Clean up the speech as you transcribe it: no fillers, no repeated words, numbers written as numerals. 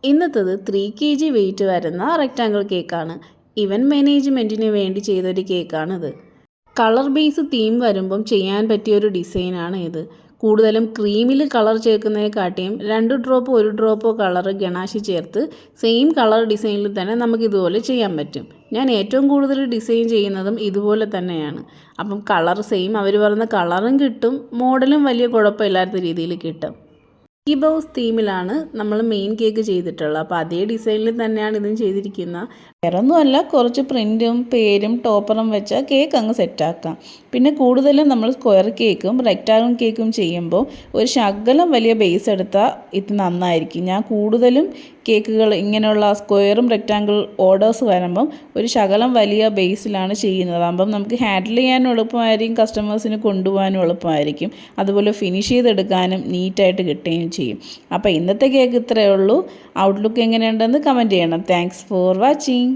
ഇന്നത്തത് 3 kg wait വരുന്ന rectangle കേക്കാണ്. Event മാനേജ്മെൻറ്റിന് വേണ്ടി ചെയ്തൊരു കേക്കാണിത്. കളർ ബേസ് തീം വരുമ്പം ചെയ്യാൻ പറ്റിയൊരു ഡിസൈനാണ് ഇത്. കൂടുതലും ക്രീമിൽ കളർ ചേർക്കുന്നതിനെക്കാട്ടിയും 2 ഡ്രോപ്പോ 1 ഡ്രോപ്പോ കളർ ഗണാശി ചേർത്ത് സെയിം കളർ ഡിസൈനിൽ തന്നെ നമുക്കിതുപോലെ ചെയ്യാൻ പറ്റും. ഞാൻ ഏറ്റവും കൂടുതൽ ഡിസൈൻ ചെയ്യുന്നതും ഇതുപോലെ തന്നെയാണ്. അപ്പം കളർ സെയിം അവർ പറയുന്ന കളറും കിട്ടും, മോഡലും വലിയ കുഴപ്പമില്ലാത്ത രീതിയിൽ കിട്ടും. ഈ ബൗസ് തീമിലാണ് നമ്മൾ മെയിൻ കേക്ക് ചെയ്തിട്ടുള്ളത്. അപ്പോൾ അതേ ഡിസൈനിൽ തന്നെയാണ് ഇതും ചെയ്തിരിക്കുന്നത്. വേറെ ഒന്നുമല്ല, കുറച്ച് പ്രിൻറ്റും പേരും ടോപ്പറും വെച്ചാൽ കേക്ക് അങ്ങ് സെറ്റാക്കാം. പിന്നെ കൂടുതലും നമ്മൾ സ്ക്വയർ കേക്കും റെക്റ്റാങ്കിൾ കേക്കും ചെയ്യുമ്പോൾ ഒരു ശകലം വലിയ ബേസ് എടുത്താൽ ഇത് നന്നായിരിക്കും. ഞാൻ കൂടുതലും കേക്കുകൾ ഇങ്ങനെയുള്ള സ്ക്വയറും റെക്റ്റാങ്കിൾ ഓർഡേഴ്സ് വരുമ്പം ഒരു ശകലം വലിയ ബേസിലാണ് ചെയ്യുന്നത്. അപ്പം നമുക്ക് ഹാൻഡിൽ ചെയ്യാനും എളുപ്പമായിരിക്കും, കസ്റ്റമേഴ്സിന് കൊണ്ടുപോകാനും എളുപ്പമായിരിക്കും, അതുപോലെ ഫിനിഷ് ചെയ്തെടുക്കാനും നീറ്റായിട്ട് കിട്ടുകയും ചെയ്യും. അപ്പോൾ ഇന്നത്തെ കേക്ക് ഇത്രയേ ഉള്ളൂ. ഔട്ട്ലുക്ക് എങ്ങനെയുണ്ടെന്ന് കമൻറ്റ് ചെയ്യണം. Thanks for watching.